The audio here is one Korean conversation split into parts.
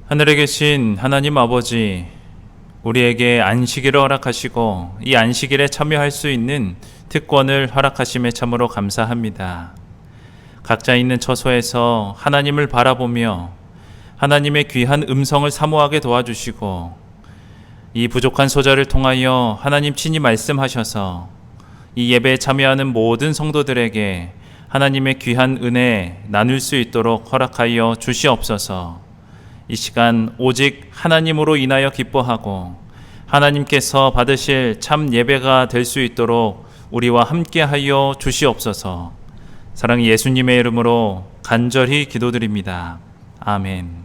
하늘에 계신 하나님 아버지, 우리에게 안식일을 허락하시고 이 안식일에 참여할 수 있는 특권을 허락하심에 참으로 감사합니다. 각자 있는 처소에서 하나님을 바라보며 하나님의 귀한 음성을 사모하게 도와주시고, 이 부족한 소절을 통하여 하나님 친히 말씀하셔서 이 예배에 참여하는 모든 성도들에게 하나님의 귀한 은혜 나눌 수 있도록 허락하여 주시옵소서. 이 시간 오직 하나님으로 인하여 기뻐하고 하나님께서 받으실 참 예배가 될 수 있도록 우리와 함께하여 주시옵소서. 사랑의 예수님의 이름으로 간절히 기도드립니다. 아멘.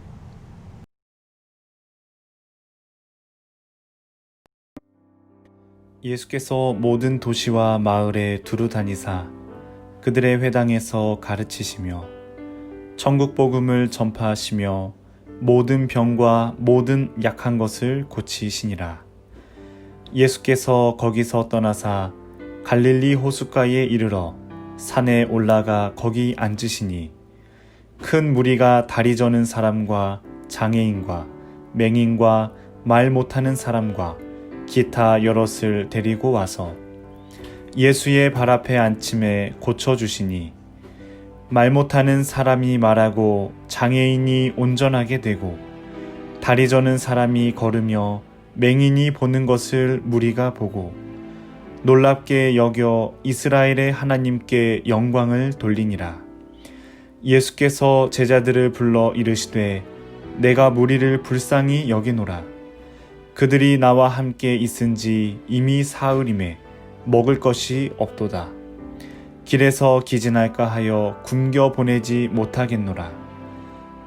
예수께서 모든 도시와 마을에 두루 다니사 그들의 회당에서 가르치시며 천국 복음을 전파하시며 모든 병과 모든 약한 것을 고치시니라. 예수께서 거기서 떠나사 갈릴리 호숫가에 이르러 산에 올라가 거기 앉으시니 큰 무리가 다리 저는 사람과 장애인과 맹인과 말 못하는 사람과 기타 여럿을 데리고 와서 예수의 발 앞에 앉힘에 고쳐주시니 말 못하는 사람이 말하고 장애인이 온전하게 되고 다리 저는 사람이 걸으며 맹인이 보는 것을 무리가 보고 놀랍게 여겨 이스라엘의 하나님께 영광을 돌리니라. 예수께서 제자들을 불러 이르시되 내가 무리를 불쌍히 여기노라. 그들이 나와 함께 있은지 이미 사흘임에 먹을 것이 없도다. 길에서 기진할까 하여 굶겨 보내지 못하겠노라.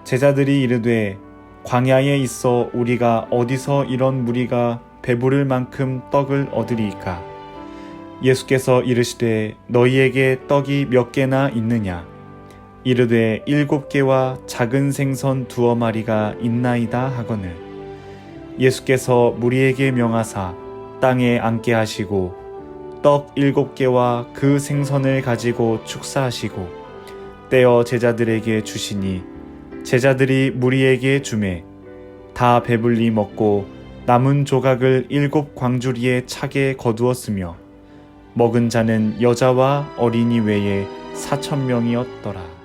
제자들이 이르되 광야에 있어 우리가 어디서 이런 무리가 배부를 만큼 떡을 얻으리이까. 예수께서 이르시되 너희에게 떡이 몇 개나 있느냐. 이르되 7개와 작은 생선 2마리가 있나이다 하거늘. 예수께서 무리에게 명하사 땅에 앉게 하시고 떡 7개와 그 생선을 가지고 축사하시고 떼어 제자들에게 주시니 제자들이 무리에게 주매 다 배불리 먹고 남은 조각을 7광주리에 차게 거두었으며 먹은 자는 여자와 어린이 외에 4,000명이었더라.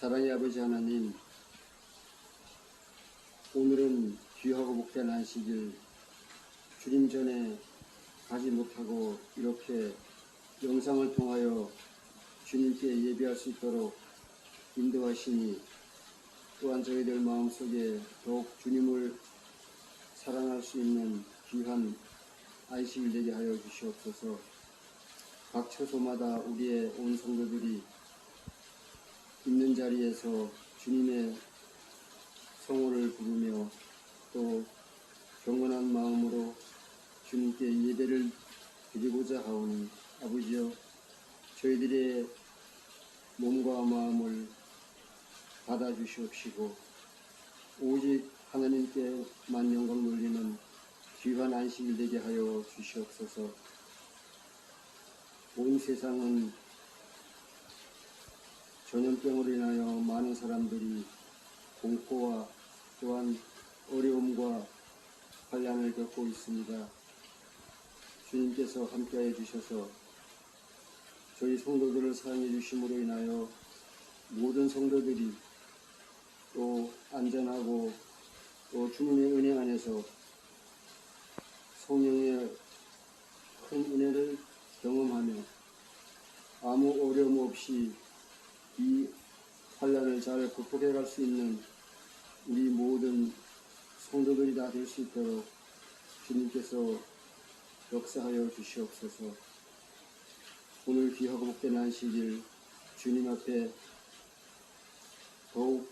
사랑의 아버지 하나님, 오늘은 귀하고 복된 안식일, 주님 전에 가지 못하고 이렇게 영상을 통하여 주님께 예배할 수 있도록 인도하시니 또한 저희들 마음속에 더욱 주님을 사랑할 수 있는 귀한 안식일 되게 하여 주시옵소서. 각 처소마다 우리의 온 성도들이 있는 자리에서 주님의 성호를 부르며 또 경건한 마음으로 주님께 예배를 드리고자 하오니 아버지여, 저희들의 몸과 마음을 받아주시옵시고 오직 하나님께만 영광 돌리는 귀한 안식일 되게 하여 주시옵소서. 온 세상은 전염병으로 인하여 많은 사람들이 공포와 또한 어려움과 환난을 겪고 있습니다. 주님께서 함께하여 주셔서 저희 성도들을 사랑해 주심으로 인하여 모든 성도들이 또 안전하고 또 주님의 은혜 안에서 성령의 큰 은혜를 경험하며 아무 어려움 없이 이 환난을 잘 극복해 갈 수 있는 우리 모든 성도들이 다 될 수 있도록 주님께서 역사하여 주시옵소서. 오늘 귀하고 복된 안식일 주님 앞에 더욱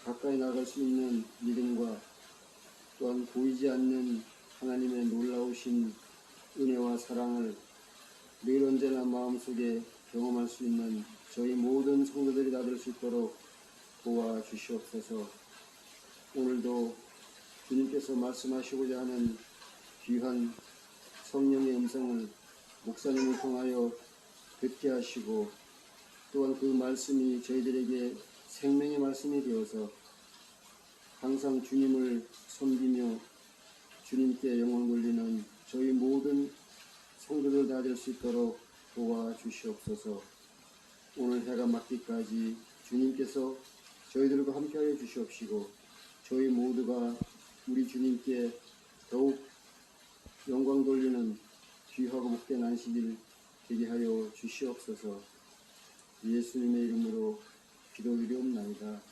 가까이 나갈 수 있는 믿음과 또한 보이지 않는 하나님의 놀라우신 은혜와 사랑을 늘 언제나 마음속에 경험할 수 있는 저희 모든 성도들이 다 될 수 있도록 도와주시옵소서. 오늘도 주님께서 말씀하시고자 하는 귀한 성령의 음성을 목사님을 통하여 듣게 하시고 또한 그 말씀이 저희들에게 생명의 말씀이 되어서 항상 주님을 섬기며 주님께 영광 돌리는 저희 모든 성도들 다 될 수 있도록 도와주시옵소서. 오늘 해가 맞기까지 주님께서 저희들과 함께하여 주시옵시고 저희 모두가 우리 주님께 더욱 영광 돌리는 귀하고 복된 안식일 되게 하여 주시옵소서. 예수님의 이름으로 기도드리옵나이다.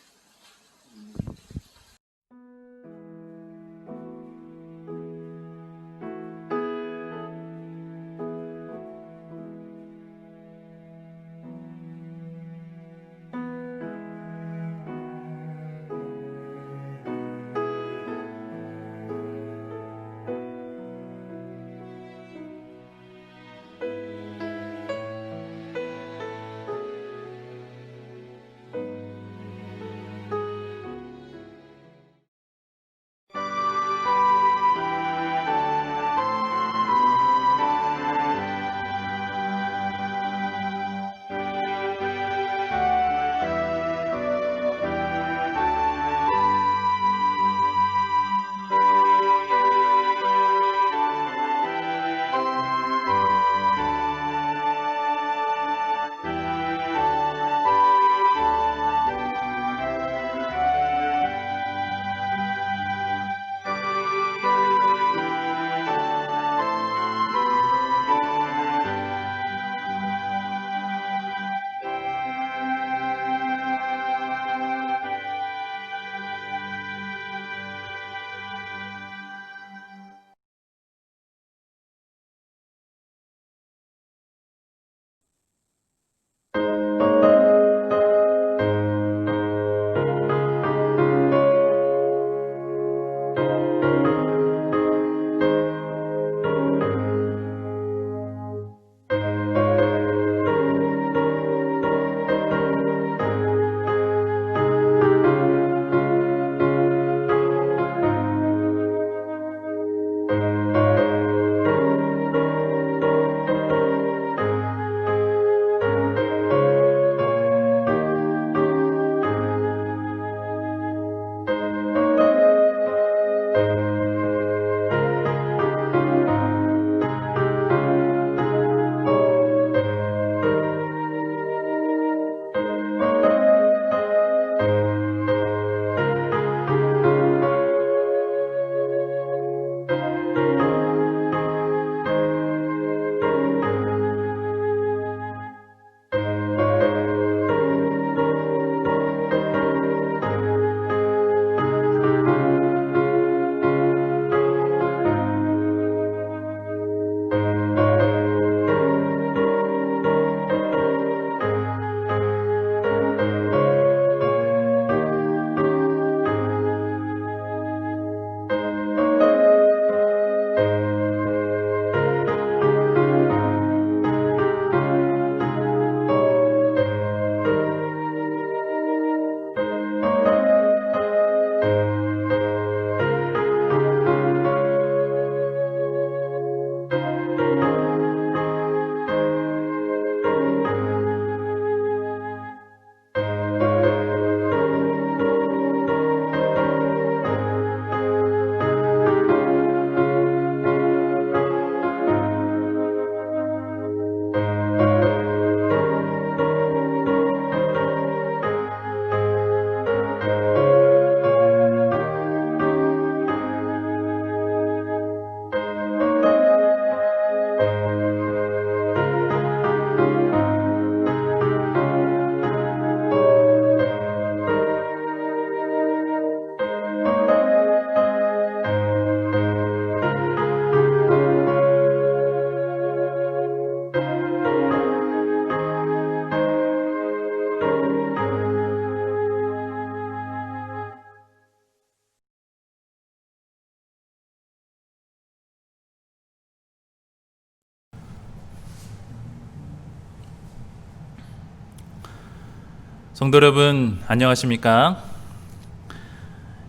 성도 여러분, 안녕하십니까?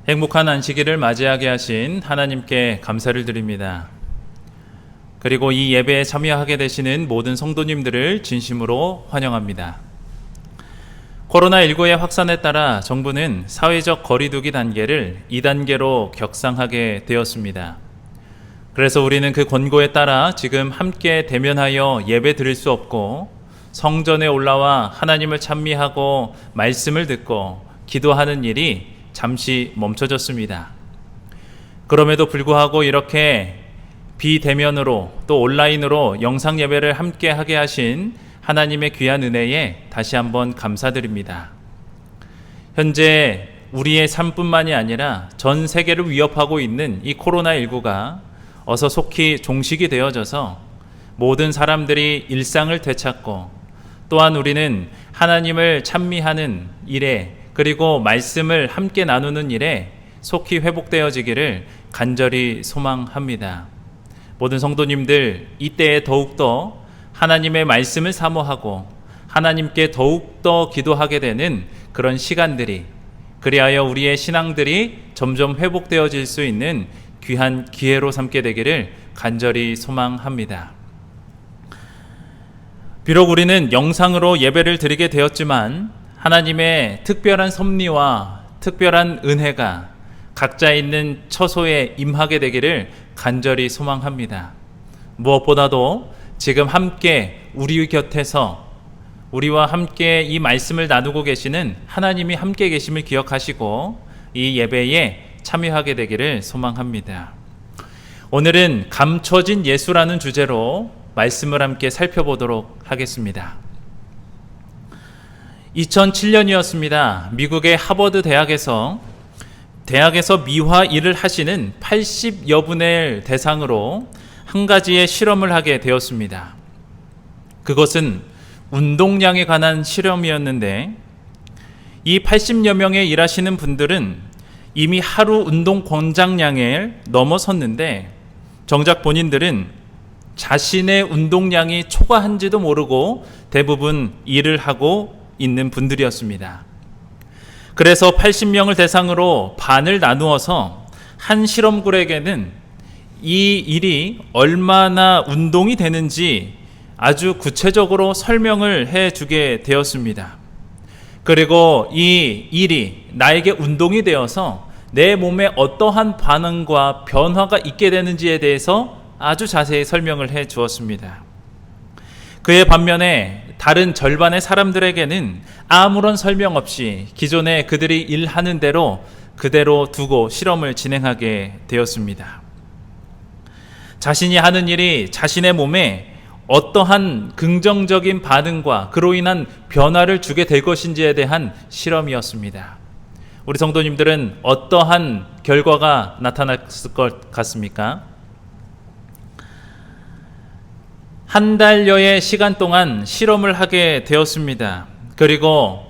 행복한 안식일을 맞이하게 하신 하나님께 감사를 드립니다. 그리고 이 예배에 참여하게 되시는 모든 성도님들을 진심으로 환영합니다. 코로나19의 확산에 따라 정부는 사회적 거리두기 단계를 2단계로 격상하게 되었습니다. 그래서 우리는 그 권고에 따라 지금 함께 대면하여 예배 드릴 수 없고 성전에 올라와 하나님을 찬미하고 말씀을 듣고 기도하는 일이 잠시 멈춰졌습니다. 그럼에도 불구하고 이렇게 비대면으로 또 온라인으로 영상 예배를 함께 하게 하신 하나님의 귀한 은혜에 다시 한번 감사드립니다. 현재 우리의 삶뿐만이 아니라 전 세계를 위협하고 있는 이 코로나19가 어서 속히 종식이 되어져서 모든 사람들이 일상을 되찾고 또한 우리는 하나님을 찬미하는 일에 그리고 말씀을 함께 나누는 일에 속히 회복되어지기를 간절히 소망합니다. 모든 성도님들 이때에 더욱더 하나님의 말씀을 사모하고 하나님께 더욱더 기도하게 되는 그런 시간들이 그리하여 우리의 신앙들이 점점 회복되어질 수 있는 귀한 기회로 삼게 되기를 간절히 소망합니다. 비록 우리는 영상으로 예배를 드리게 되었지만 하나님의 특별한 섭리와 특별한 은혜가 각자 있는 처소에 임하게 되기를 간절히 소망합니다. 무엇보다도 지금 함께 우리 곁에서 우리와 함께 이 말씀을 나누고 계시는 하나님이 함께 계심을 기억하시고 이 예배에 참여하게 되기를 소망합니다. 오늘은 감춰진 예수라는 주제로 말씀을 함께 살펴보도록 하겠습니다. 2007년이었습니다. 미국의 하버드 대학에서 미화 일을 하시는 80여 분을 대상으로 한 가지의 실험을 하게 되었습니다. 그것은 운동량에 관한 실험이었는데 이 80여 명의 일하시는 분들은 이미 하루 운동 권장량을 넘어섰는데 정작 본인들은 자신의 운동량이 초과한지도 모르고 대부분 일을 하고 있는 분들이었습니다. 그래서 80명을 대상으로 반을 나누어서 한 실험굴에게는 이 일이 얼마나 운동이 되는지 아주 구체적으로 설명을 해주게 되었습니다. 그리고 이 일이 나에게 운동이 되어서 내 몸에 어떠한 반응과 변화가 있게 되는지에 대해서 아주 자세히 설명을 해 주었습니다. 그의 반면에 다른 절반의 사람들에게는 아무런 설명 없이 기존에 그들이 일하는 대로 그대로 두고 실험을 진행하게 되었습니다. 자신이 하는 일이 자신의 몸에 어떠한 긍정적인 반응과 그로 인한 변화를 주게 될 것인지에 대한 실험이었습니다. 우리 성도님들은 어떠한 결과가 나타났을 것 같습니까? 한 달여의 시간 동안 실험을 하게 되었습니다. 그리고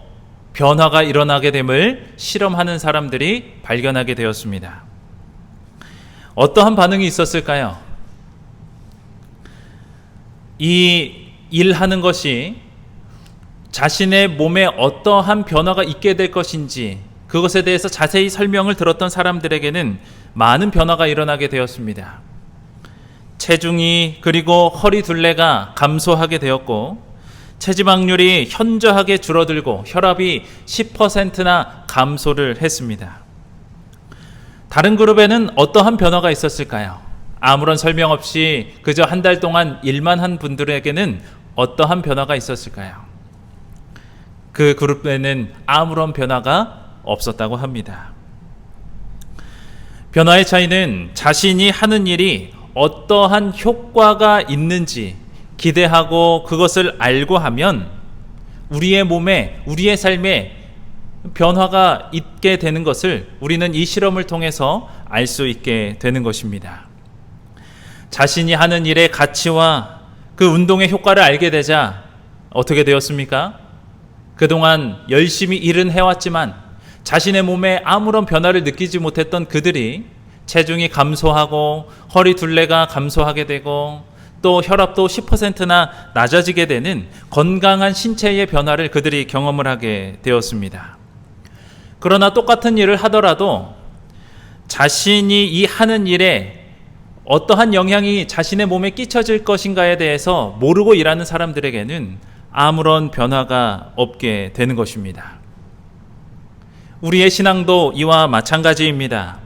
변화가 일어나게 됨을 실험하는 사람들이 발견하게 되었습니다. 어떠한 반응이 있었을까요? 이 일하는 것이 자신의 몸에 어떠한 변화가 있게 될 것인지 그것에 대해서 자세히 설명을 들었던 사람들에게는 많은 변화가 일어나게 되었습니다. 체중이 그리고 허리 둘레가 감소하게 되었고 체지방률이 현저하게 줄어들고 혈압이 10%나 감소를 했습니다. 다른 그룹에는 어떠한 변화가 있었을까요? 아무런 설명 없이 그저 한 달 동안 일만 한 분들에게는 어떠한 변화가 있었을까요? 그 그룹에는 아무런 변화가 없었다고 합니다. 변화의 차이는 자신이 하는 일이 어떠한 효과가 있는지 기대하고 그것을 알고 하면 우리의 몸에, 우리의 삶에 변화가 있게 되는 것을 우리는 이 실험을 통해서 알 수 있게 되는 것입니다. 자신이 하는 일의 가치와 그 운동의 효과를 알게 되자 어떻게 되었습니까? 그동안 열심히 일은 해왔지만 자신의 몸에 아무런 변화를 느끼지 못했던 그들이 체중이 감소하고 허리 둘레가 감소하게 되고 또 혈압도 10%나 낮아지게 되는 건강한 신체의 변화를 그들이 경험을 하게 되었습니다. 그러나 똑같은 일을 하더라도 자신이 이 하는 일에 어떠한 영향이 자신의 몸에 끼쳐질 것인가에 대해서 모르고 일하는 사람들에게는 아무런 변화가 없게 되는 것입니다. 우리의 신앙도 이와 마찬가지입니다.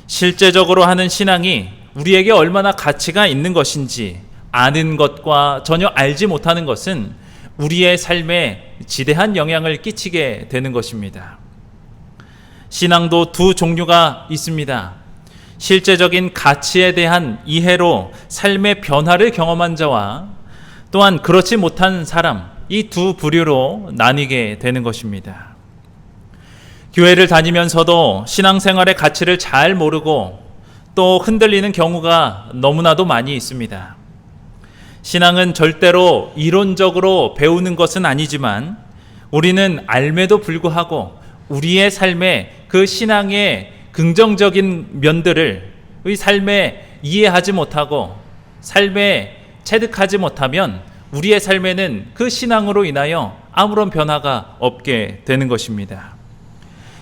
실제적으로 하는 신앙이 우리에게 얼마나 가치가 있는 것인지 아는 것과 전혀 알지 못하는 것은 우리의 삶에 지대한 영향을 끼치게 되는 것입니다. 신앙도 두 종류가 있습니다. 실제적인 가치에 대한 이해로 삶의 변화를 경험한 자와 또한 그렇지 못한 사람, 이 두 부류로 나뉘게 되는 것입니다. 교회를 다니면서도 신앙생활의 가치를 잘 모르고 또 흔들리는 경우가 너무나도 많이 있습니다. 신앙은 절대로 이론적으로 배우는 것은 아니지만 우리는 알매도 불구하고 우리의 삶에 그 신앙의 긍정적인 면들을 우리 삶에 이해하지 못하고 삶에 체득하지 못하면 우리의 삶에는 그 신앙으로 인하여 아무런 변화가 없게 되는 것입니다.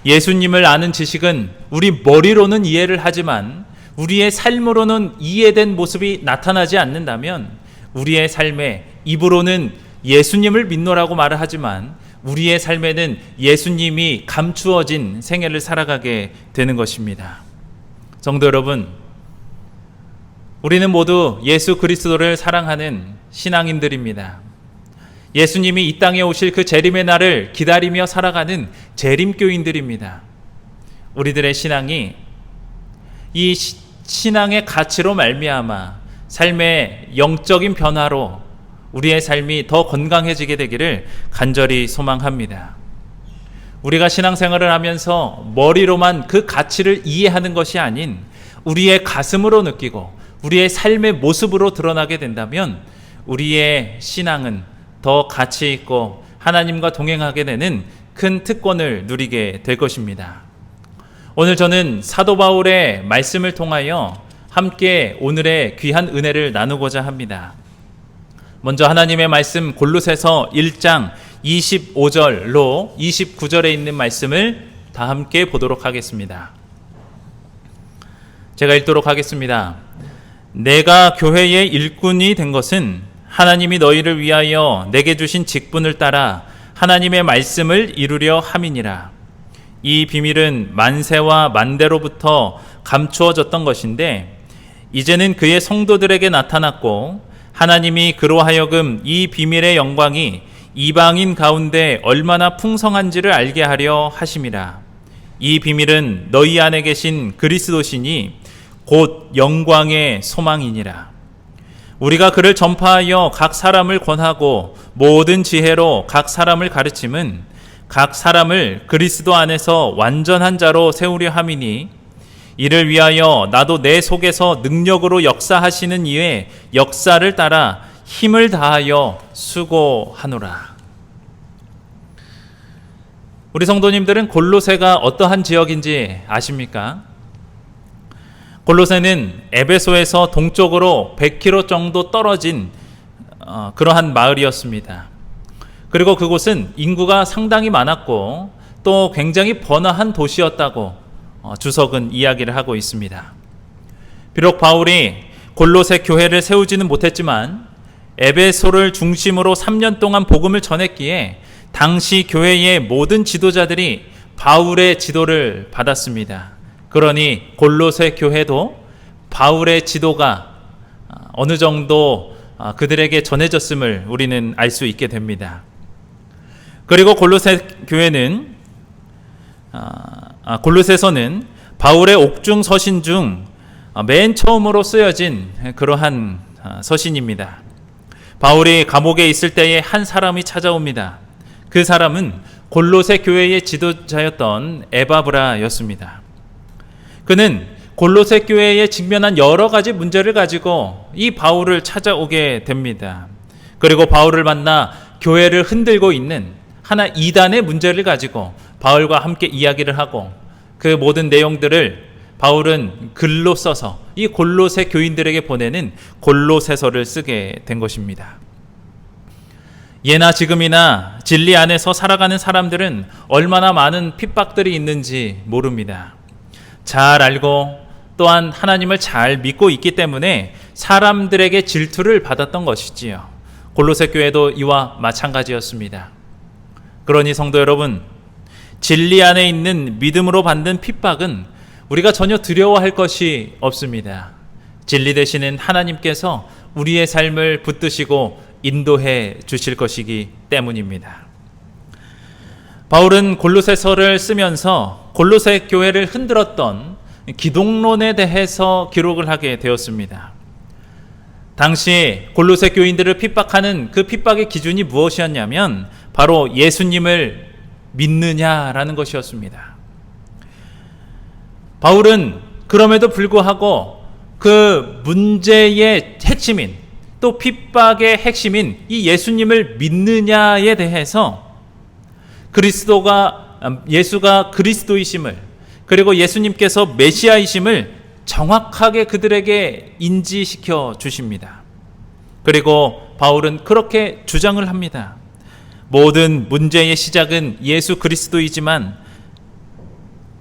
예수님을 아는 지식은 우리 머리로는 이해를 하지만 우리의 삶으로는 이해된 모습이 나타나지 않는다면 우리의 삶에 입으로는 예수님을 믿노라고 말을 하지만 우리의 삶에는 예수님이 감추어진 생애를 살아가게 되는 것입니다. 성도 여러분, 우리는 모두 예수 그리스도를 사랑하는 신앙인들입니다. 예수님이 이 땅에 오실 그 재림의 날을 기다리며 살아가는 재림교인들입니다. 우리들의 신앙이 이 신앙의 가치로 말미암아 삶의 영적인 변화로 우리의 삶이 더 건강해지게 되기를 간절히 소망합니다. 우리가 신앙생활을 하면서 머리로만 그 가치를 이해하는 것이 아닌 우리의 가슴으로 느끼고 우리의 삶의 모습으로 드러나게 된다면 우리의 신앙은 더 가치 있고 하나님과 동행하게 되는 큰 특권을 누리게 될 것입니다. 오늘 저는 사도 바울의 말씀을 통하여 함께 오늘의 귀한 은혜를 나누고자 합니다. 먼저 하나님의 말씀 골로새서 1장 25절로 29절에 있는 말씀을 다 함께 보도록 하겠습니다. 제가 읽도록 하겠습니다. 내가 교회의 일꾼이 된 것은 하나님이 너희를 위하여 내게 주신 직분을 따라 하나님의 말씀을 이루려 함이니라. 이 비밀은 만세와 만대로부터 감추어졌던 것인데 이제는 그의 성도들에게 나타났고 하나님이 그로 하여금 이 비밀의 영광이 이방인 가운데 얼마나 풍성한지를 알게 하려 하심이라. 이 비밀은 너희 안에 계신 그리스도시니 곧 영광의 소망이니라. 우리가 그를 전파하여 각 사람을 권하고 모든 지혜로 각 사람을 가르침은 각 사람을 그리스도 안에서 완전한 자로 세우려 함이니 이를 위하여 나도 내 속에서 능력으로 역사하시는 이의 역사를 따라 힘을 다하여 수고하노라. 우리 성도님들은 골로새가 어떠한 지역인지 아십니까? 골로새는 에베소에서 동쪽으로 100km 정도 떨어진 그러한 마을이었습니다. 그리고 그곳은 인구가 상당히 많았고 또 굉장히 번화한 도시였다고 주석은 이야기를 하고 있습니다. 비록 바울이 골로새 교회를 세우지는 못했지만 에베소를 중심으로 3년 동안 복음을 전했기에 당시 교회의 모든 지도자들이 바울의 지도를 받았습니다. 그러니 골로새 교회도 바울의 지도가 어느 정도 그들에게 전해졌음을 우리는 알 수 있게 됩니다. 그리고 골로새서는 바울의 옥중 서신 중 맨 처음으로 쓰여진 그러한 서신입니다. 바울이 감옥에 있을 때에 한 사람이 찾아옵니다. 그 사람은 골로새 교회의 지도자였던 에바브라였습니다. 그는 골로새 교회에 직면한 여러 가지 문제를 가지고 이 바울을 찾아오게 됩니다. 그리고 바울을 만나 교회를 흔들고 있는 하나 이단의 문제를 가지고 바울과 함께 이야기를 하고 그 모든 내용들을 바울은 글로 써서 이 골로새 교인들에게 보내는 골로새서를 쓰게 된 것입니다. 예나 지금이나 진리 안에서 살아가는 사람들은 얼마나 많은 핍박들이 있는지 모릅니다. 잘 알고 또한 하나님을 잘 믿고 있기 때문에 사람들에게 질투를 받았던 것이지요. 골로새 교회도 이와 마찬가지였습니다. 그러니 성도 여러분, 진리 안에 있는 믿음으로 받는 핍박은 우리가 전혀 두려워할 것이 없습니다. 진리 되시는 하나님께서 우리의 삶을 붙드시고 인도해 주실 것이기 때문입니다. 바울은 골로새서를 쓰면서 골로새 교회를 흔들었던 기독론에 대해서 기록을 하게 되었습니다. 당시 골로새 교인들을 핍박하는 그 핍박의 기준이 무엇이었냐면 바로 예수님을 믿느냐라는 것이었습니다. 바울은 그럼에도 불구하고 그 문제의 핵심인 또 핍박의 핵심인 이 예수님을 믿느냐에 대해서 예수가 그리스도이심을 그리고 예수님께서 메시아이심을 정확하게 그들에게 인지시켜 주십니다. 그리고 바울은 그렇게 주장을 합니다. 모든 문제의 시작은 예수 그리스도이지만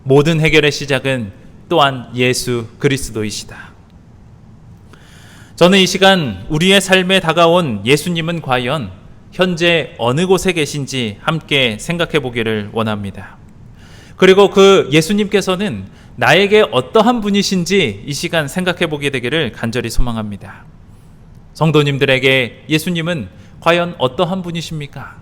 모든 해결의 시작은 또한 예수 그리스도이시다. 저는 이 시간 우리의 삶에 다가온 예수님은 과연 현재 어느 곳에 계신지 함께 생각해 보기를 원합니다. 그리고 그 예수님께서는 나에게 어떠한 분이신지 이 시간 생각해 보게 되기를 간절히 소망합니다. 성도님들에게 예수님은 과연 어떠한 분이십니까?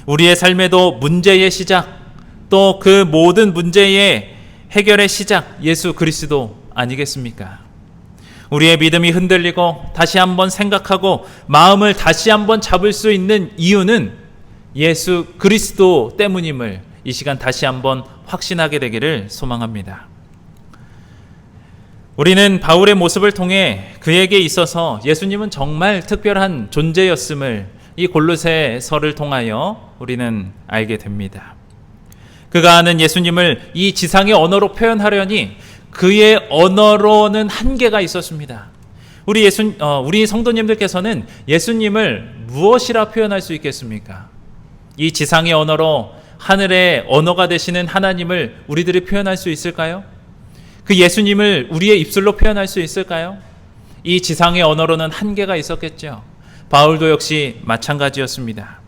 우리의 삶에도 문제의 시작, 또 그 모든 문제의 해결의 시작, 예수 그리스도 아니겠습니까? 우리의 믿음이 흔들리고 다시 한번 생각하고 마음을 다시 한번 잡을 수 있는 이유는 예수 그리스도 때문임을 이 시간 다시 한번 확신하게 되기를 소망합니다. 우리는 바울의 모습을 통해 그에게 있어서 예수님은 정말 특별한 존재였음을 이 골로새서를 통하여 우리는 알게 됩니다. 그가 아는 예수님을 이 지상의 언어로 표현하려니 그의 언어로는 한계가 있었습니다. 우리 성도님들께서는 예수님을 무엇이라 표현할 수 있겠습니까? 이 지상의 언어로 하늘의 언어가 되시는 하나님을 우리들이 표현할 수 있을까요? 그 예수님을 우리의 입술로 표현할 수 있을까요? 이 지상의 언어로는 한계가 있었겠죠. 바울도 역시 마찬가지였습니다.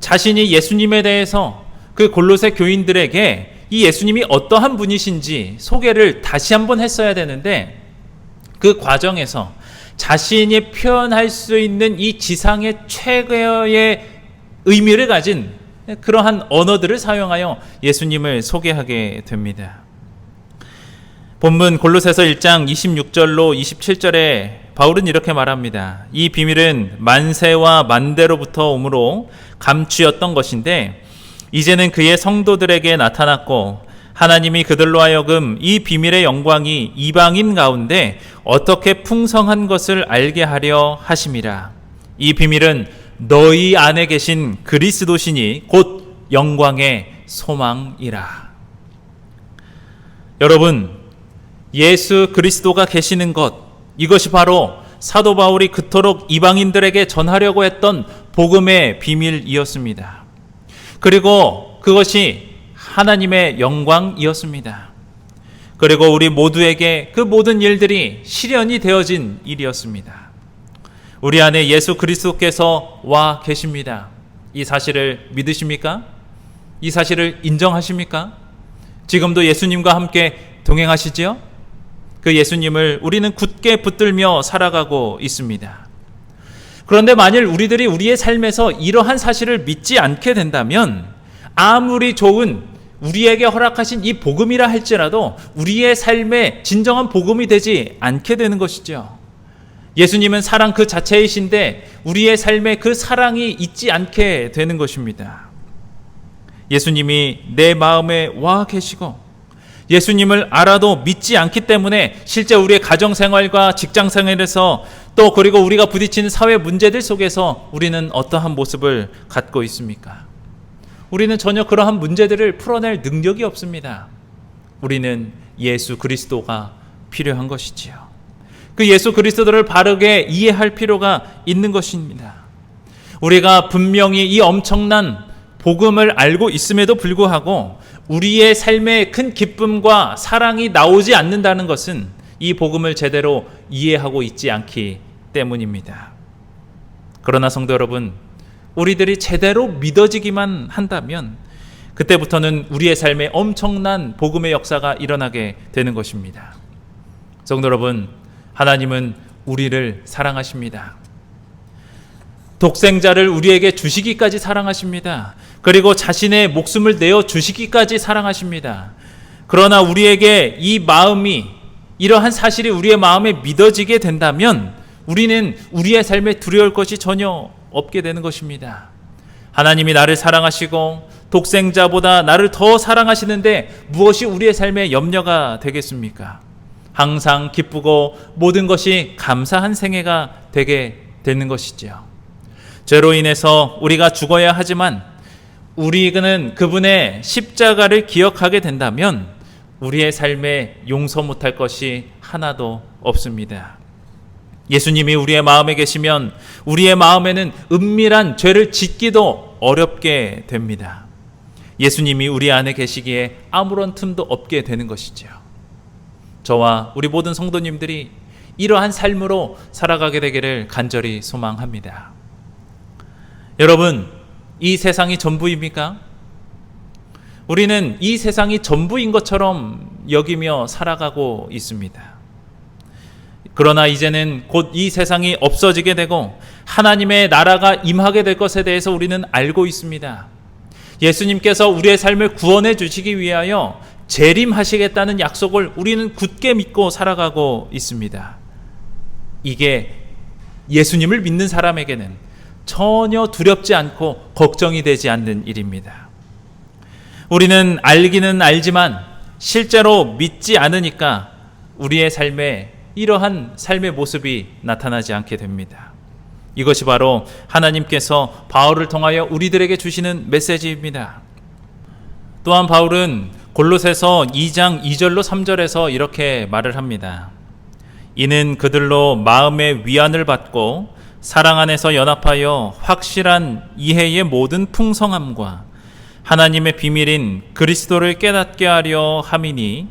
자신이 예수님에 대해서 그 골로새 교인들에게 이 예수님이 어떠한 분이신지 소개를 다시 한번 했어야 되는데 그 과정에서 자신이 표현할 수 있는 이 지상의 최고의 의미를 가진 그러한 언어들을 사용하여 예수님을 소개하게 됩니다. 본문 골로새서 1장 26절로 27절에 바울은 이렇게 말합니다. 이 비밀은 만세와 만대로부터 오므로 감추었던 것인데 이제는 그의 성도들에게 나타났고 하나님이 그들로 하여금 이 비밀의 영광이 이방인 가운데 어떻게 풍성한 것을 알게 하려 하심이라. 이 비밀은 너희 안에 계신 그리스도시니 곧 영광의 소망이라. 여러분, 예수 그리스도가 계시는 것, 이것이 바로 사도 바울이 그토록 이방인들에게 전하려고 했던 복음의 비밀이었습니다. 그리고 그것이 하나님의 영광이었습니다. 그리고 우리 모두에게 그 모든 일들이 실현이 되어진 일이었습니다. 우리 안에 예수 그리스도께서 와 계십니다. 이 사실을 믿으십니까? 이 사실을 인정하십니까? 지금도 예수님과 함께 동행하시지요? 그 예수님을 우리는 굳게 붙들며 살아가고 있습니다. 그런데 만일 우리들이 우리의 삶에서 이러한 사실을 믿지 않게 된다면 아무리 좋은 우리에게 허락하신 이 복음이라 할지라도 우리의 삶에 진정한 복음이 되지 않게 되는 것이죠. 예수님은 사랑 그 자체이신데 우리의 삶에 그 사랑이 있지 않게 되는 것입니다. 예수님이 내 마음에 와 계시고 예수님을 알아도 믿지 않기 때문에 실제 우리의 가정생활과 직장생활에서 또 그리고 우리가 부딪히는 사회 문제들 속에서 우리는 어떠한 모습을 갖고 있습니까? 우리는 전혀 그러한 문제들을 풀어낼 능력이 없습니다. 우리는 예수 그리스도가 필요한 것이지요. 그 예수 그리스도를 바르게 이해할 필요가 있는 것입니다. 우리가 분명히 이 엄청난 복음을 알고 있음에도 불구하고 우리의 삶에 큰 기쁨과 사랑이 나오지 않는다는 것은 이 복음을 제대로 이해하고 있지 않기 때문입니다. 그러나 성도 여러분, 우리들이 제대로 믿어지기만 한다면 그때부터는 우리의 삶에 엄청난 복음의 역사가 일어나게 되는 것입니다. 성도 여러분, 하나님은 우리를 사랑하십니다. 독생자를 우리에게 주시기까지 사랑하십니다. 그리고 자신의 목숨을 내어 주시기까지 사랑하십니다. 그러나 우리에게 이 마음이, 이러한 사실이 우리의 마음에 믿어지게 된다면 우리는 우리의 삶에 두려울 것이 전혀 없게 되는 것입니다. 하나님이 나를 사랑하시고 독생자보다 나를 더 사랑하시는데 무엇이 우리의 삶에 염려가 되겠습니까? 항상 기쁘고 모든 것이 감사한 생애가 되게 되는 것이죠. 죄로 인해서 우리가 죽어야 하지만 우리는 그분의 십자가를 기억하게 된다면 우리의 삶에 용서 못할 것이 하나도 없습니다. 예수님이 우리의 마음에 계시면 우리의 마음에는 은밀한 죄를 짓기도 어렵게 됩니다. 예수님이 우리 안에 계시기에 아무런 틈도 없게 되는 것이죠. 저와 우리 모든 성도님들이 이러한 삶으로 살아가게 되기를 간절히 소망합니다. 여러분, 이 세상이 전부입니까? 우리는 이 세상이 전부인 것처럼 여기며 살아가고 있습니다. 그러나 이제는 곧 이 세상이 없어지게 되고 하나님의 나라가 임하게 될 것에 대해서 우리는 알고 있습니다. 예수님께서 우리의 삶을 구원해 주시기 위하여 재림하시겠다는 약속을 우리는 굳게 믿고 살아가고 있습니다. 이게 예수님을 믿는 사람에게는 전혀 두렵지 않고 걱정이 되지 않는 일입니다. 우리는 알기는 알지만 실제로 믿지 않으니까 우리의 삶에 이러한 삶의 모습이 나타나지 않게 됩니다. 이것이 바로 하나님께서 바울을 통하여 우리들에게 주시는 메시지입니다. 또한 바울은 골로새서 2장 2절로 3절에서 이렇게 말을 합니다. 이는 그들로 마음의 위안을 받고 사랑 안에서 연합하여 확실한 이해의 모든 풍성함과 하나님의 비밀인 그리스도를 깨닫게 하려 함이니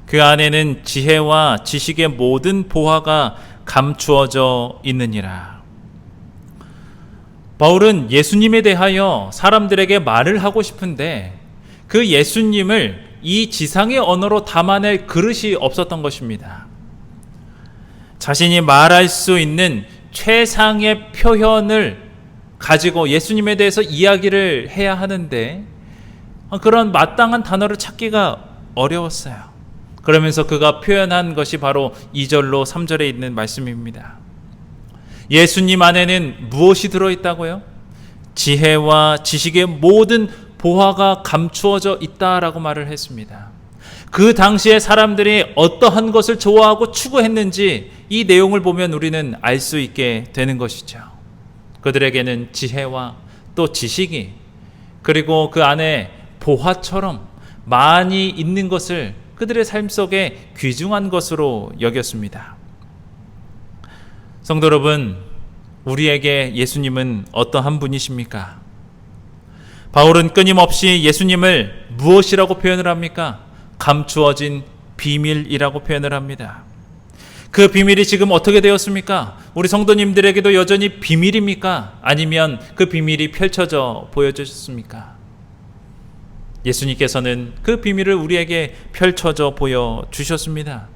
그 안에는 지혜와 지식의 모든 보화가 감추어져 있느니라. 바울은 예수님에 대하여 사람들에게 말을 하고 싶은데 그 예수님을 이 지상의 언어로 담아낼 그릇이 없었던 것입니다. 자신이 말할 수 있는 최상의 표현을 가지고 예수님에 대해서 이야기를 해야 하는데 그런 마땅한 단어를 찾기가 어려웠어요. 그러면서 그가 표현한 것이 바로 2절로 3절에 있는 말씀입니다. 예수님 안에는 무엇이 들어있다고요? 지혜와 지식의 모든 보화가 감추어져 있다라고 말을 했습니다. 그 당시에 사람들이 어떠한 것을 좋아하고 추구했는지 이 내용을 보면 우리는 알 수 있게 되는 것이죠. 그들에게는 지혜와 또 지식이 그리고 그 안에 보화처럼 많이 있는 것을 그들의 삶 속에 귀중한 것으로 여겼습니다. 성도 여러분, 우리에게 예수님은 어떠한 분이십니까? 바울은 끊임없이 예수님을 무엇이라고 표현을 합니까? 감추어진 비밀이라고 표현을 합니다. 그 비밀이 지금 어떻게 되었습니까? 우리 성도님들에게도 여전히 비밀입니까? 아니면 그 비밀이 펼쳐져 보여주셨습니까? 예수님께서는 그 비밀을 우리에게 펼쳐져 보여주셨습니다.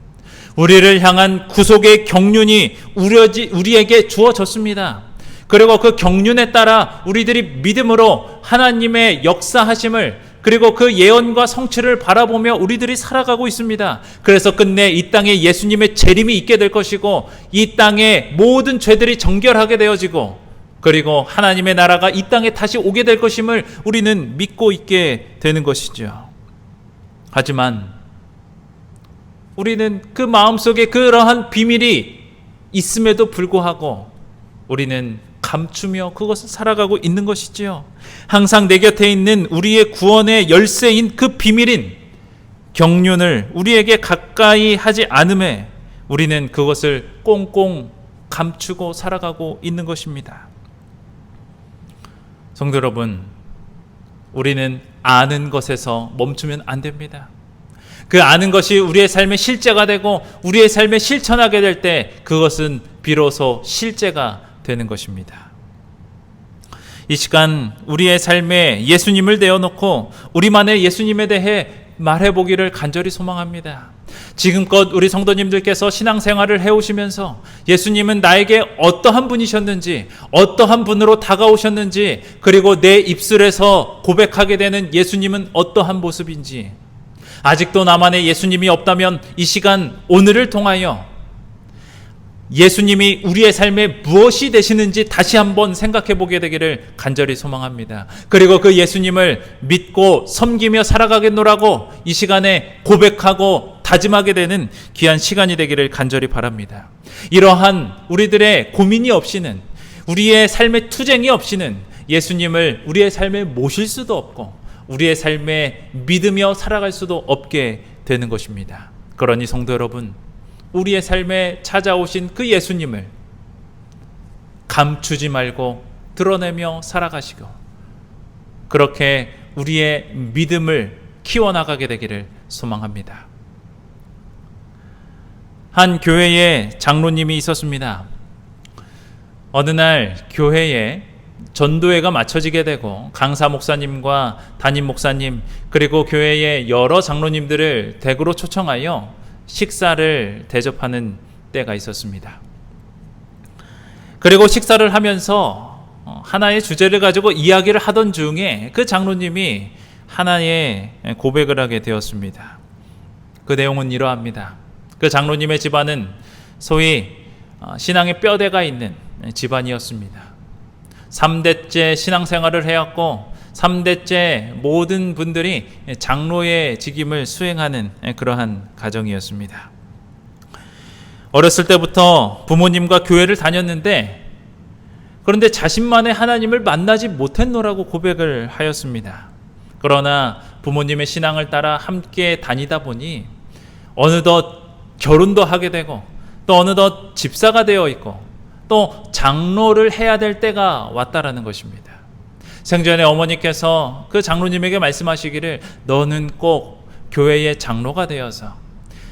우리를 향한 구속의 경륜이 우리에게 주어졌습니다. 그리고 그 경륜에 따라 우리들이 믿음으로 하나님의 역사하심을 그리고 그 예언과 성취를 바라보며 우리들이 살아가고 있습니다. 그래서 끝내 이 땅에 예수님의 재림이 있게 될 것이고 이 땅의 모든 죄들이 정결하게 되어지고 그리고 하나님의 나라가 이 땅에 다시 오게 될 것임을 우리는 믿고 있게 되는 것이죠. 하지만 우리는 그 마음속에 그러한 비밀이 있음에도 불구하고 우리는 감추며 그것을 살아가고 있는 것이지요. 항상 내 곁에 있는 우리의 구원의 열쇠인 그 비밀인 경륜을 우리에게 가까이 하지 않음에 우리는 그것을 꽁꽁 감추고 살아가고 있는 것입니다. 성도 여러분, 우리는 아는 것에서 멈추면 안 됩니다. 그 아는 것이 우리의 삶의 실제가 되고 우리의 삶에 실천하게 될 때 그것은 비로소 실제가 되는 것입니다. 이 시간 우리의 삶에 예수님을 내어놓고 우리만의 예수님에 대해 말해보기를 간절히 소망합니다. 지금껏 우리 성도님들께서 신앙생활을 해오시면서 예수님은 나에게 어떠한 분이셨는지, 어떠한 분으로 다가오셨는지, 그리고 내 입술에서 고백하게 되는 예수님은 어떠한 모습인지, 아직도 나만의 예수님이 없다면 이 시간 오늘을 통하여 예수님이 우리의 삶에 무엇이 되시는지 다시 한번 생각해 보게 되기를 간절히 소망합니다. 그리고 그 예수님을 믿고 섬기며 살아가겠노라고 이 시간에 고백하고 다짐하게 되는 귀한 시간이 되기를 간절히 바랍니다. 이러한 우리들의 고민이 없이는, 우리의 삶의 투쟁이 없이는 예수님을 우리의 삶에 모실 수도 없고 우리의 삶에 믿으며 살아갈 수도 없게 되는 것입니다. 그러니 성도 여러분, 우리의 삶에 찾아오신 그 예수님을 감추지 말고 드러내며 살아가시고 그렇게 우리의 믿음을 키워나가게 되기를 소망합니다. 한 교회에 장로님이 있었습니다. 어느 날 교회에 전도회가 마쳐지게 되고 강사 목사님과 담임 목사님 그리고 교회의 여러 장로님들을 댁으로 초청하여 식사를 대접하는 때가 있었습니다. 그리고 식사를 하면서 하나의 주제를 가지고 이야기를 하던 중에 그 장로님이 하나의 고백을 하게 되었습니다. 그 내용은 이러합니다. 그 장로님의 집안은 소위 신앙의 뼈대가 있는 집안이었습니다. 3대째 신앙생활을 해왔고 3대째 모든 분들이 장로의 직임을 수행하는 그러한 가정이었습니다. 어렸을 때부터 부모님과 교회를 다녔는데 그런데 자신만의 하나님을 만나지 못했노라고 고백을 하였습니다. 그러나 부모님의 신앙을 따라 함께 다니다 보니 어느덧 결혼도 하게 되고 또 어느덧 집사가 되어 있고 또 장로를 해야 될 때가 왔다라는 것입니다. 생전에 어머니께서 그 장로님에게 말씀하시기를 너는 꼭 교회의 장로가 되어서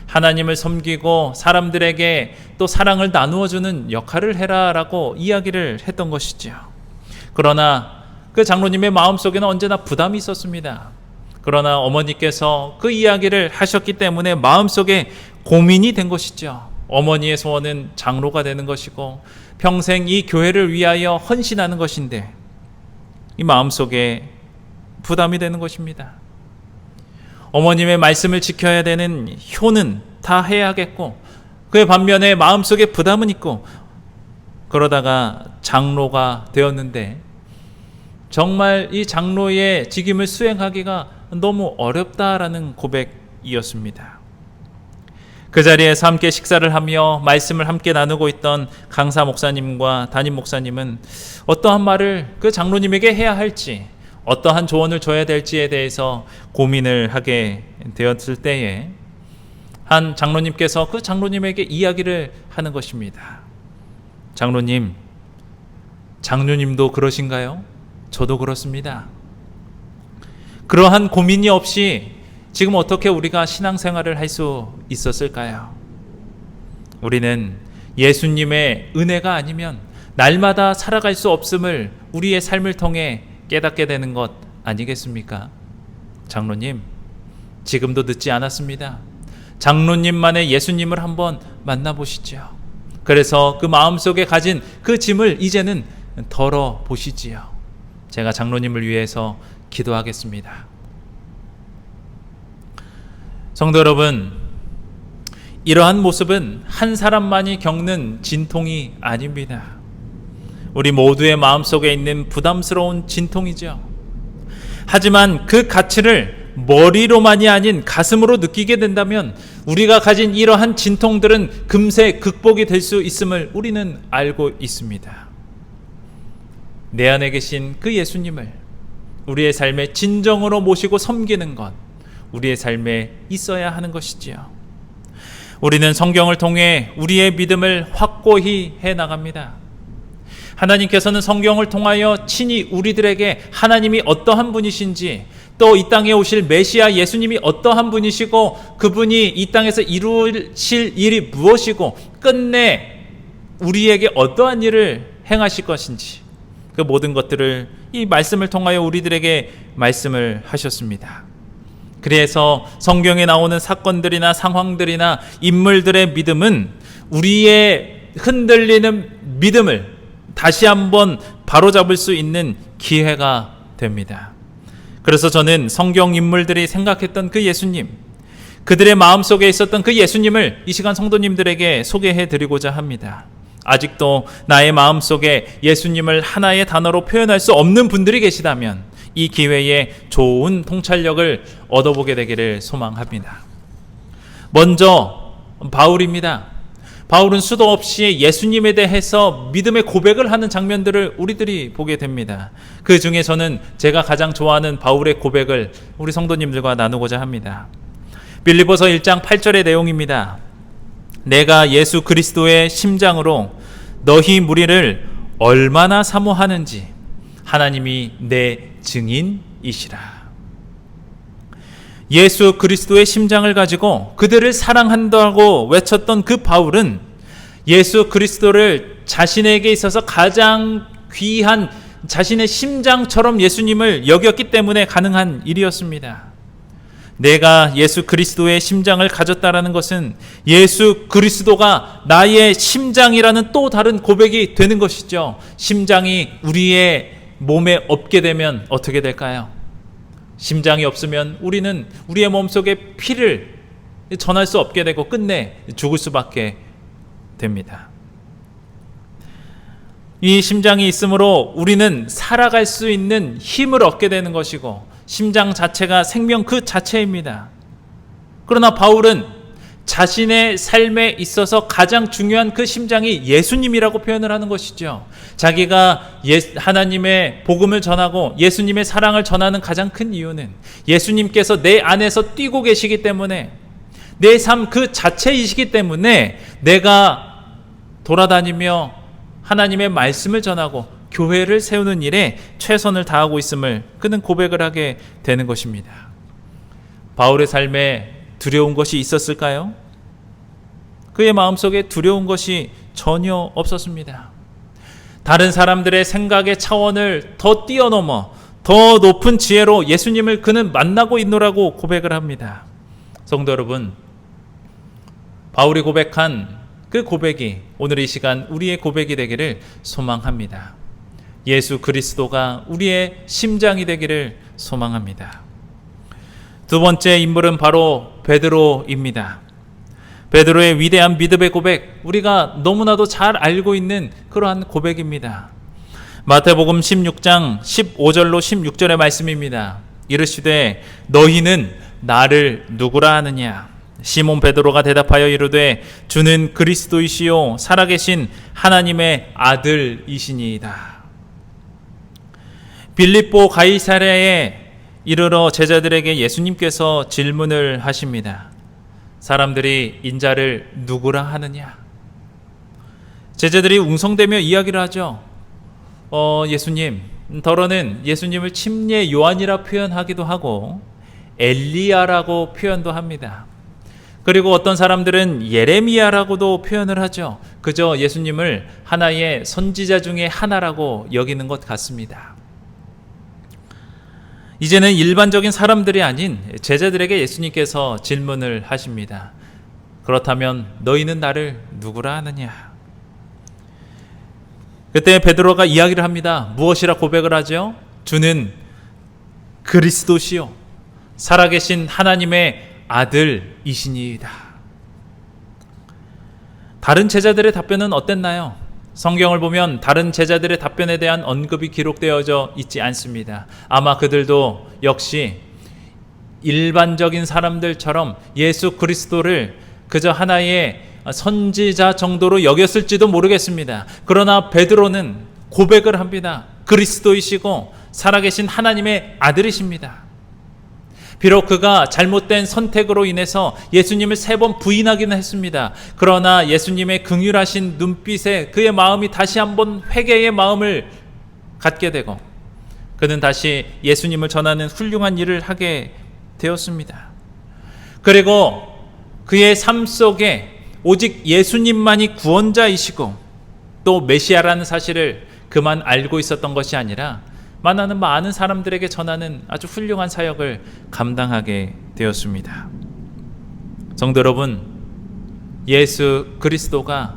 하나님을 섬기고 사람들에게 또 사랑을 나누어주는 역할을 해라라고 이야기를 했던 것이죠. 그러나 그 장로님의 마음속에는 언제나 부담이 있었습니다. 그러나 어머니께서 그 이야기를 하셨기 때문에 마음속에 고민이 된 것이죠. 어머니의 소원은 장로가 되는 것이고 평생 이 교회를 위하여 헌신하는 것인데 이 마음속에 부담이 되는 것입니다. 어머님의 말씀을 지켜야 되는 효는 다 해야겠고 그의 반면에 마음속에 부담은 있고 그러다가 장로가 되었는데 정말 이 장로의 직임을 수행하기가 너무 어렵다라는 고백이었습니다. 그 자리에서 함께 식사를 하며 말씀을 함께 나누고 있던 강사 목사님과 담임 목사님은 어떠한 말을 그 장로님에게 해야 할지 어떠한 조언을 줘야 될지에 대해서 고민을 하게 되었을 때에 한 장로님께서 그 장로님에게 이야기를 하는 것입니다. 장로님도 그러신가요? 저도 그렇습니다. 그러한 고민이 없이 지금 어떻게 우리가 신앙생활을 할 수 있었을까요? 우리는 예수님의 은혜가 아니면 날마다 살아갈 수 없음을 우리의 삶을 통해 깨닫게 되는 것 아니겠습니까? 장로님, 지금도 늦지 않았습니다. 장로님만의 예수님을 한번 만나보시죠. 그래서 그 마음속에 가진 그 짐을 이제는 덜어보시지요. 제가 장로님을 위해서 기도하겠습니다. 성도 여러분, 이러한 모습은 한 사람만이 겪는 진통이 아닙니다. 우리 모두의 마음속에 있는 부담스러운 진통이죠. 하지만 그 가치를 머리로만이 아닌 가슴으로 느끼게 된다면 우리가 가진 이러한 진통들은 금세 극복이 될 수 있음을 우리는 알고 있습니다. 내 안에 계신 그 예수님을 우리의 삶의 진정으로 모시고 섬기는 것, 우리의 삶에 있어야 하는 것이지요. 우리는 성경을 통해 우리의 믿음을 확고히 해 나갑니다. 하나님께서는 성경을 통하여 친히 우리들에게 하나님이 어떠한 분이신지, 또 이 땅에 오실 메시아 예수님이 어떠한 분이시고 그분이 이 땅에서 이루실 일이 무엇이고 끝내 우리에게 어떠한 일을 행하실 것인지, 그 모든 것들을 이 말씀을 통하여 우리들에게 말씀을 하셨습니다. 그래서 성경에 나오는 사건들이나 상황들이나 인물들의 믿음은 우리의 흔들리는 믿음을 다시 한번 바로잡을 수 있는 기회가 됩니다. 그래서 저는 성경 인물들이 생각했던 그 예수님, 그들의 마음속에 있었던 그 예수님을 이 시간 성도님들에게 소개해 드리고자 합니다. 아직도 나의 마음속에 예수님을 하나의 단어로 표현할 수 없는 분들이 계시다면 이 기회에 좋은 통찰력을 얻어보게 되기를 소망합니다. 먼저 바울입니다. 바울은 수도 없이 예수님에 대해서 믿음의 고백을 하는 장면들을 우리들이 보게 됩니다. 그 중에서는 제가 가장 좋아하는 바울의 고백을 우리 성도님들과 나누고자 합니다. 빌립보서 1장 8절의 내용입니다. 내가 예수 그리스도의 심장으로 너희 무리를 얼마나 사모하는지 하나님이 내 증인이시라. 예수 그리스도의 심장을 가지고 그들을 사랑한다고 외쳤던 그 바울은 예수 그리스도를 자신에게 있어서 가장 귀한 자신의 심장처럼 예수님을 여겼기 때문에 가능한 일이었습니다. 내가 예수 그리스도의 심장을 가졌다라는 것은 예수 그리스도가 나의 심장이라는 또 다른 고백이 되는 것이죠. 심장이 우리의 몸에 없게 되면 어떻게 될까요? 심장이 없으면 우리는 우리의 몸속에 피를 전할 수 없게 되고 끝내 죽을 수밖에 됩니다. 이 심장이 있으므로 우리는 살아갈 수 있는 힘을 얻게 되는 것이고 심장 자체가 생명 그 자체입니다. 그러나 바울은 자신의 삶에 있어서 가장 중요한 그 심장이 예수님이라고 표현을 하는 것이죠. 자기가 하나님의 복음을 전하고 예수님의 사랑을 전하는 가장 큰 이유는 예수님께서 내 안에서 뛰고 계시기 때문에, 내 삶 그 자체이시기 때문에 내가 돌아다니며 하나님의 말씀을 전하고 교회를 세우는 일에 최선을 다하고 있음을 그는 고백을 하게 되는 것입니다. 바울의 삶에 두려운 것이 있었을까요? 그의 마음속에 두려운 것이 전혀 없었습니다. 다른 사람들의 생각의 차원을 더 뛰어넘어 더 높은 지혜로 예수님을 그는 만나고 있노라고 고백을 합니다. 성도 여러분, 바울이 고백한 그 고백이 오늘 이 시간 우리의 고백이 되기를 소망합니다. 예수 그리스도가 우리의 심장이 되기를 소망합니다. 두 번째 인물은 바로 베드로입니다. 베드로의 위대한 믿음의 고백, 우리가 너무나도 잘 알고 있는 그러한 고백입니다. 마태복음 16장 15절로 16절의 말씀입니다. 이르시되 너희는 나를 누구라 하느냐? 시몬 베드로가 대답하여 이르되 주는 그리스도이시요 살아계신 하나님의 아들이시니이다. 빌립보 가이사랴에 이르러 제자들에게 예수님께서 질문을 하십니다. 사람들이 인자를 누구라 하느냐? 제자들이 웅성대며 이야기를 하죠. 예수님, 더러는 예수님을 침례 요한이라 표현하기도 하고 엘리야라고 표현도 합니다. 그리고 어떤 사람들은 예레미야라고도 표현을 하죠. 그저 예수님을 하나의 선지자 중에 하나라고 여기는 것 같습니다. 이제는 일반적인 사람들이 아닌 제자들에게 예수님께서 질문을 하십니다. 그렇다면 너희는 나를 누구라 하느냐? 그때 베드로가 이야기를 합니다. 무엇이라 고백을 하죠? 주는 그리스도시요 살아계신 하나님의 아들이시니이다. 다른 제자들의 답변은 어땠나요? 성경을 보면 다른 제자들의 답변에 대한 언급이 기록되어져 있지 않습니다. 아마 그들도 역시 일반적인 사람들처럼 예수 그리스도를 그저 하나의 선지자 정도로 여겼을지도 모르겠습니다. 그러나 베드로는 고백을 합니다. 그리스도이시고 살아계신 하나님의 아들이십니다. 비록 그가 잘못된 선택으로 인해서 예수님을 3번 부인하기는 했습니다. 그러나 예수님의 긍휼하신 눈빛에 그의 마음이 다시 한번 회개의 마음을 갖게 되고 그는 다시 예수님을 전하는 훌륭한 일을 하게 되었습니다. 그리고 그의 삶 속에 오직 예수님만이 구원자이시고 또 메시아라는 사실을 그만 알고 있었던 것이 아니라 만나는 많은 사람들에게 전하는 아주 훌륭한 사역을 감당하게 되었습니다. 성도 여러분, 예수 그리스도가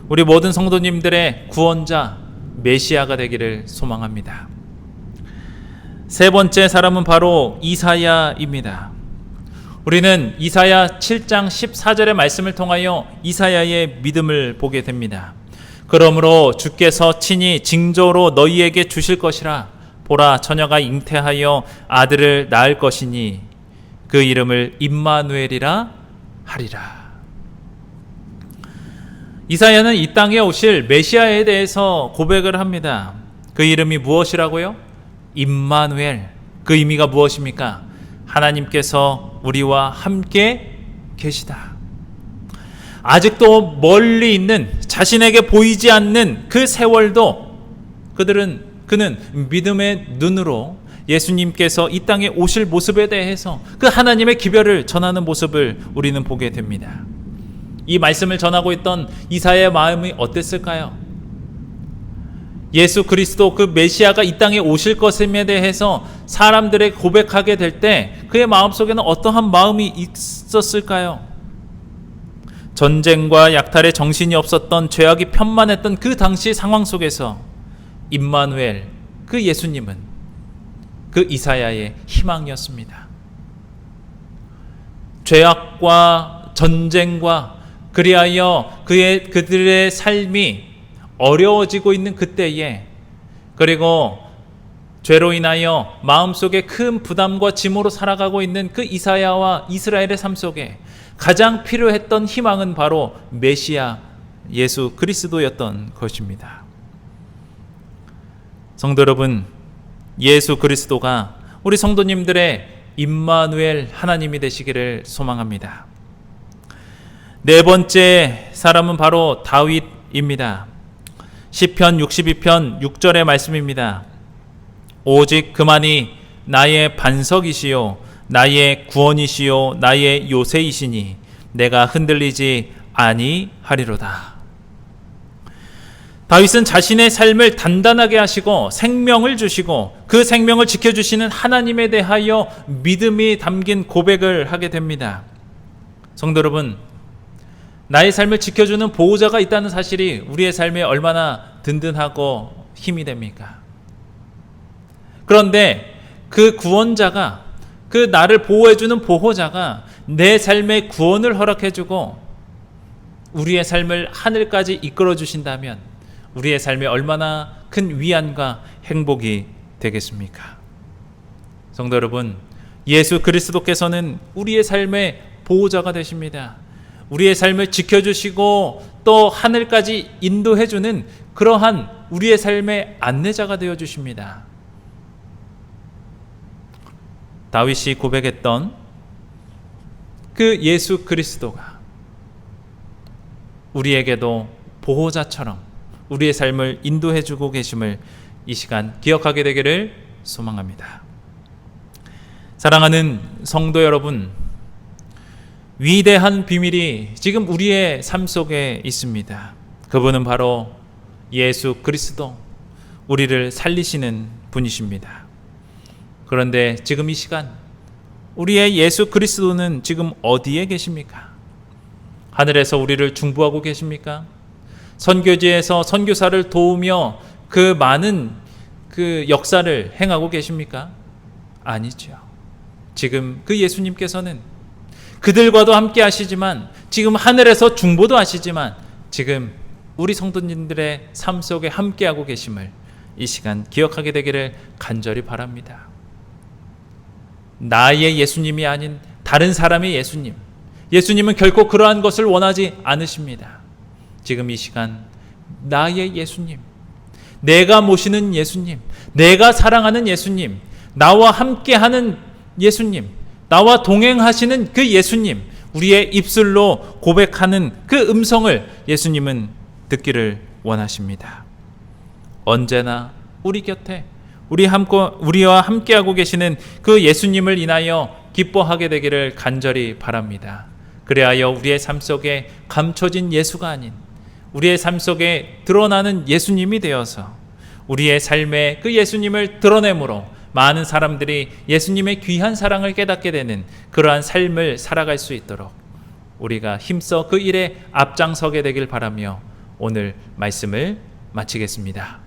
우리 모든 성도님들의 구원자 메시아가 되기를 소망합니다. 세 번째 사람은 바로 이사야입니다. 우리는 이사야 7장 14절의 말씀을 통하여 이사야의 믿음을 보게 됩니다. 그러므로 주께서 친히 징조로 너희에게 주실 것이라. 보라, 처녀가 잉태하여 아들을 낳을 것이니 그 이름을 임마누엘이라 하리라. 이사야는 이 땅에 오실 메시아에 대해서 고백을 합니다. 그 이름이 무엇이라고요? 임마누엘. 그 의미가 무엇입니까? 하나님께서 우리와 함께 계시다. 아직도 멀리 있는, 자신에게 보이지 않는 그 세월도 그는 믿음의 눈으로 예수님께서 이 땅에 오실 모습에 대해서 그 하나님의 기별을 전하는 모습을 우리는 보게 됩니다. 이 말씀을 전하고 있던 이사야의 마음이 어땠을까요? 예수 그리스도 그 메시아가 이 땅에 오실 것임에 대해서 사람들에게 고백하게 될 때 그의 마음속에는 어떠한 마음이 있었을까요? 전쟁과 약탈에 정신이 없었던, 죄악이 편만했던 그 당시 상황 속에서 임마누엘, 그 예수님은 그 이사야의 희망이었습니다. 죄악과 전쟁과 그리하여 그들의 삶이 어려워지고 있는 그때에, 그리고 죄로 인하여 마음속에 큰 부담과 짐으로 살아가고 있는 그 이사야와 이스라엘의 삶 속에 가장 필요했던 희망은 바로 메시아 예수 그리스도였던 것입니다. 성도 여러분, 예수 그리스도가 우리 성도님들의 임마누엘 하나님이 되시기를 소망합니다. 네 번째 사람은 바로 다윗입니다. 시편 62편 6절의 말씀입니다. 오직 그만이 나의 반석이시요 나의 구원이시요 나의 요새이시니 내가 흔들리지 아니하리로다. 다윗은 자신의 삶을 단단하게 하시고 생명을 주시고 그 생명을 지켜주시는 하나님에 대하여 믿음이 담긴 고백을 하게 됩니다. 성도 여러분, 나의 삶을 지켜주는 보호자가 있다는 사실이 우리의 삶에 얼마나 든든하고 힘이 됩니까? 그런데 그 구원자가, 그 나를 보호해주는 보호자가 내 삶의 구원을 허락해주고 우리의 삶을 하늘까지 이끌어주신다면 우리의 삶에 얼마나 큰 위안과 행복이 되겠습니까? 성도 여러분, 예수 그리스도께서는 우리의 삶의 보호자가 되십니다. 우리의 삶을 지켜주시고 또 하늘까지 인도해주는 그러한 우리의 삶의 안내자가 되어주십니다. 다윗이 고백했던 그 예수 그리스도가 우리에게도 보호자처럼 우리의 삶을 인도해주고 계심을 이 시간 기억하게 되기를 소망합니다. 사랑하는 성도 여러분, 위대한 비밀이 지금 우리의 삶 속에 있습니다. 그분은 바로 예수 그리스도, 우리를 살리시는 분이십니다. 그런데 지금 이 시간 우리의 예수 그리스도는 지금 어디에 계십니까? 하늘에서 우리를 중보하고 계십니까? 선교지에서 선교사를 도우며 그 많은 그 역사를 행하고 계십니까? 아니죠. 지금 그 예수님께서는 그들과도 함께 하시지만, 지금 하늘에서 중보도 하시지만 지금 우리 성도님들의 삶 속에 함께하고 계심을 이 시간 기억하게 되기를 간절히 바랍니다. 나의 예수님이 아닌 다른 사람의 예수님, 예수님은 결코 그러한 것을 원하지 않으십니다. 지금 이 시간 나의 예수님, 내가 모시는 예수님, 내가 사랑하는 예수님, 나와 함께하는 예수님, 나와 동행하시는 그 예수님, 우리의 입술로 고백하는 그 음성을 예수님은 듣기를 원하십니다. 언제나 우리 곁에 우리와 함께하고 계시는 그 예수님을 인하여 기뻐하게 되기를 간절히 바랍니다. 그리하여 우리의 삶 속에 감춰진 예수가 아닌 우리의 삶 속에 드러나는 예수님이 되어서 우리의 삶에 그 예수님을 드러내므로 많은 사람들이 예수님의 귀한 사랑을 깨닫게 되는 그러한 삶을 살아갈 수 있도록 우리가 힘써 그 일에 앞장서게 되길 바라며 오늘 말씀을 마치겠습니다.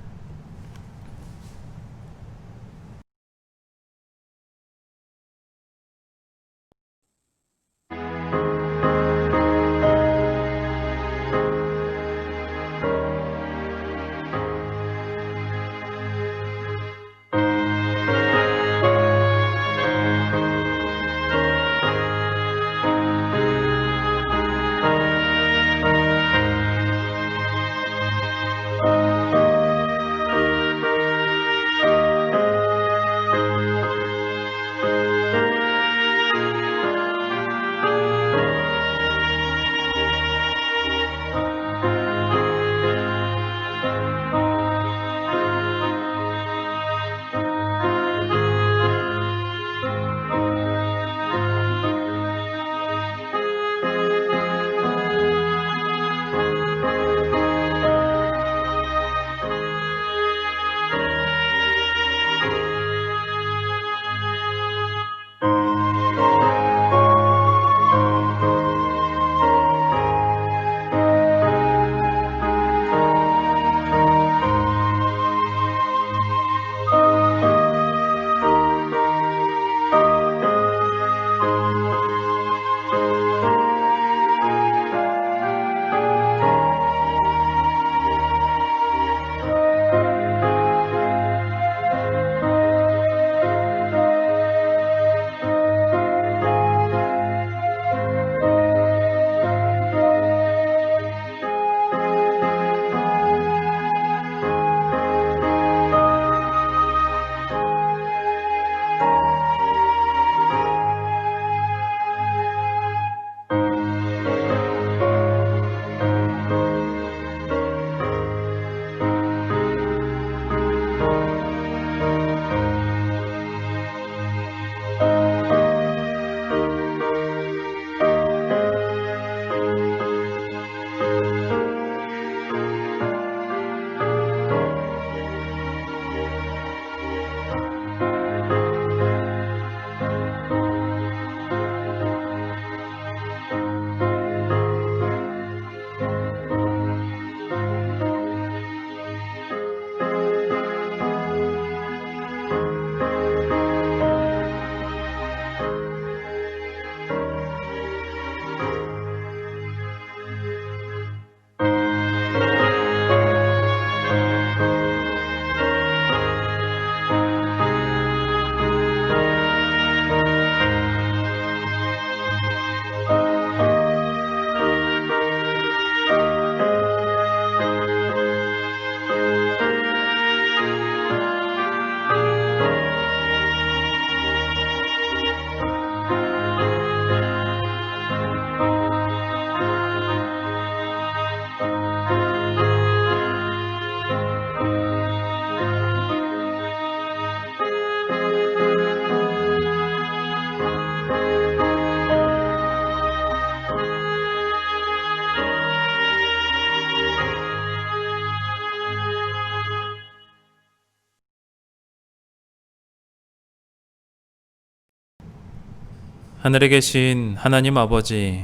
하늘에 계신 하나님 아버지,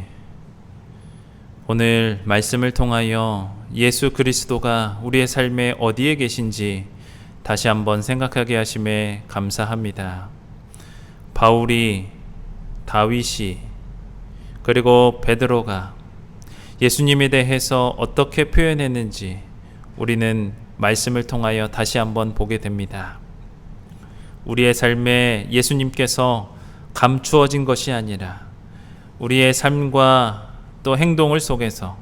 오늘 말씀을 통하여 예수 그리스도가 우리의 삶에 어디에 계신지 다시 한번 생각하게 하심에 감사합니다. 바울이, 다윗이, 그리고 베드로가 예수님에 대해서 어떻게 표현했는지 우리는 말씀을 통하여 다시 한번 보게 됩니다. 우리의 삶에 예수님께서 감추어진 것이 아니라 우리의 삶과 또 행동을 속에서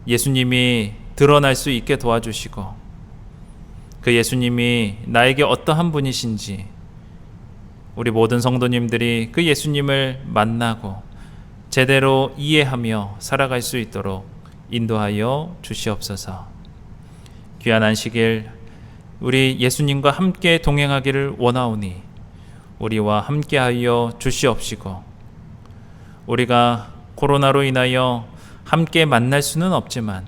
예수님이 드러날 수 있게 도와주시고 그 예수님이 나에게 어떠한 분이신지 우리 모든 성도님들이 그 예수님을 만나고 제대로 이해하며 살아갈 수 있도록 인도하여 주시옵소서. 귀한 안식일 우리 예수님과 함께 동행하기를 원하오니 우리와 함께하여 주시옵시고, 우리가 코로나로 인하여 함께 만날 수는 없지만,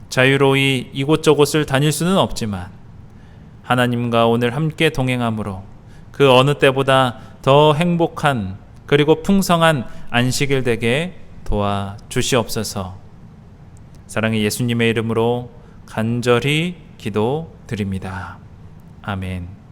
자유로이 이곳저곳을 다닐 수는 없지만, 하나님과 오늘 함께 동행함으로 그 어느 때보다 더 행복한 그리고 풍성한 안식일 되게 도와 주시옵소서. 사랑의 예수님의 이름으로 간절히 기도드립니다. 아멘.